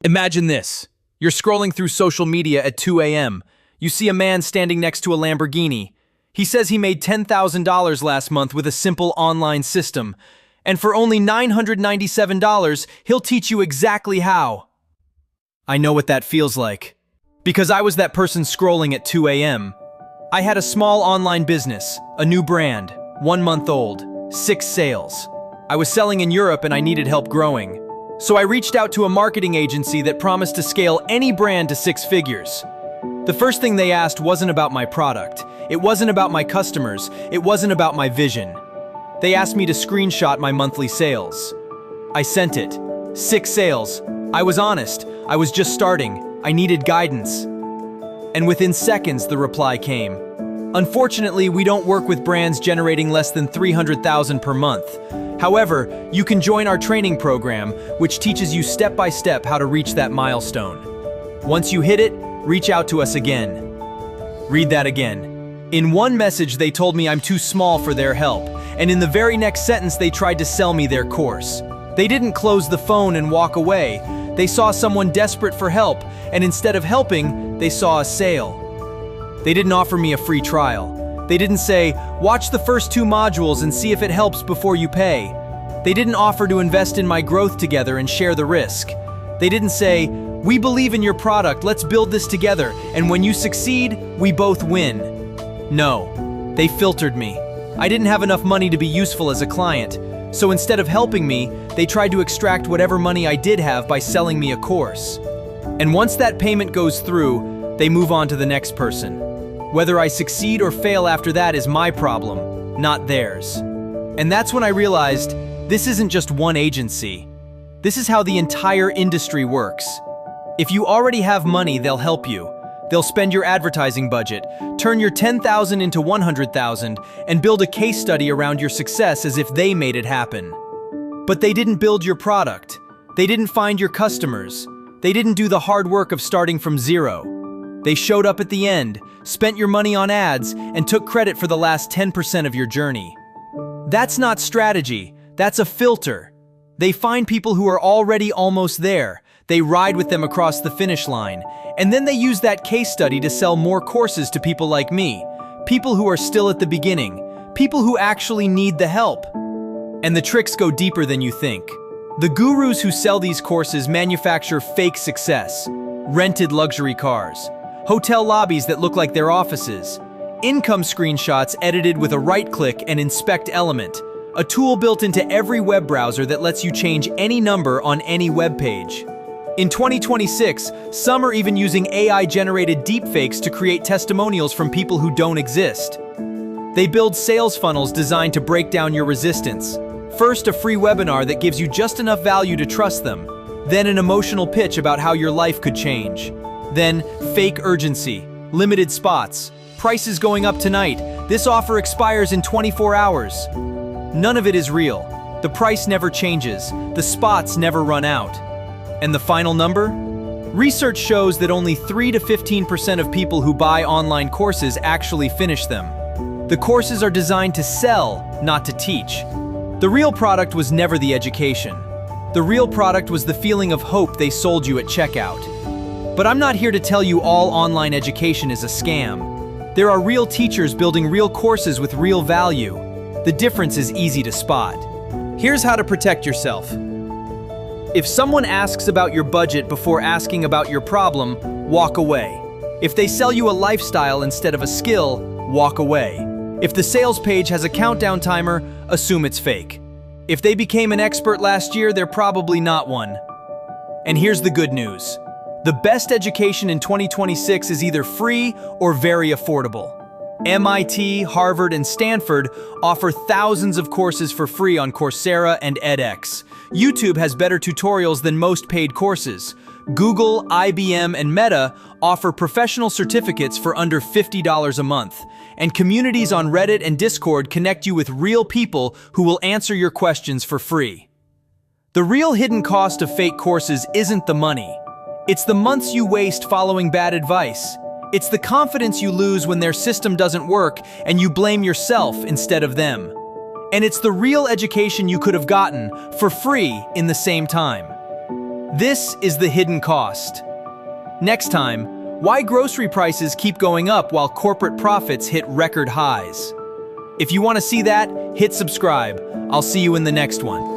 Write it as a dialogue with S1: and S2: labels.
S1: Imagine this. You're scrolling through social media at 2 a.m. You see a man standing next to a Lamborghini. He says he made $10,000 last month with a simple online system. And for only $997, he'll teach you exactly how. I know what that feels like. Because I was that person scrolling at 2 a.m. I had a small online business, a new brand, 1 month old, 6 sales. I was selling in Europe and I needed help growing. So I reached out to a marketing agency that promised to scale any brand to 6 figures. The first thing they asked wasn't about my product. It wasn't about my customers. It wasn't about my vision. They asked me to screenshot my monthly sales. I sent it. 6 sales. I was honest. I was just starting. I needed guidance. And within seconds, the reply came. Unfortunately, we don't work with brands generating less than $300,000 per month. However, you can join our training program, which teaches you step by step how to reach that milestone. Once you hit it, reach out to us again. Read that again. In one message, they told me I'm too small for their help, and in the very next sentence, they tried to sell me their course. They didn't close the phone and walk away. They saw someone desperate for help, and instead of helping, they saw a sale. They didn't offer me a free trial. They didn't say, watch the first 2 modules and see if it helps before you pay. They didn't offer to invest in my growth together and share the risk. They didn't say, we believe in your product, let's build this together, and when you succeed, we both win. No, they filtered me. I didn't have enough money to be useful as a client, so instead of helping me, they tried to extract whatever money I did have by selling me a course. And once that payment goes through, they move on to the next person. Whether I succeed or fail after that is my problem, not theirs. And that's when I realized, this isn't just one agency. This is how the entire industry works. If you already have money, they'll help you. They'll spend your advertising budget, turn your $10,000 into $100,000, and build a case study around your success as if they made it happen. But they didn't build your product. They didn't find your customers. They didn't do the hard work of starting from zero. They showed up at the end, spent your money on ads, and took credit for the last 10% of your journey. That's not strategy, that's a filter. They find people who are already almost there. They ride with them across the finish line, and then they use that case study to sell more courses to people like me, people who are still at the beginning, people who actually need the help. And the tricks go deeper than you think. The gurus who sell these courses manufacture fake success, rented luxury cars, hotel lobbies that look like their offices, income screenshots edited with a right-click and inspect element, a tool built into every web browser that lets you change any number on any web page. In 2026, some are even using AI-generated deepfakes to create testimonials from people who don't exist. They build sales funnels designed to break down your resistance. First, a free webinar that gives you just enough value to trust them. Then an emotional pitch about how your life could change. Then, fake urgency, limited spots, prices going up tonight, this offer expires in 24 hours. None of it is real. The price never changes, the spots never run out. And the final number? Research shows that only 3 to 15% of people who buy online courses actually finish them. The courses are designed to sell, not to teach. The real product was never the education. The real product was the feeling of hope they sold you at checkout. But I'm not here to tell you all online education is a scam. There are real teachers building real courses with real value. The difference is easy to spot. Here's how to protect yourself. If someone asks about your budget before asking about your problem, walk away. If they sell you a lifestyle instead of a skill, walk away. If the sales page has a countdown timer, assume it's fake. If they became an expert last year, they're probably not one. And here's the good news. The best education in 2026 is either free or very affordable. MIT, Harvard, and Stanford offer thousands of courses for free on Coursera and edX. YouTube has better tutorials than most paid courses. Google, IBM, and Meta offer professional certificates for under $50 a month. And communities on Reddit and Discord connect you with real people who will answer your questions for free. The real hidden cost of fake courses isn't the money. It's the months you waste following bad advice. It's the confidence you lose when their system doesn't work and you blame yourself instead of them. And it's the real education you could have gotten for free in the same time. This is the hidden cost. Next time, why grocery prices keep going up while corporate profits hit record highs. If you want to see that, hit subscribe. I'll see you in the next one.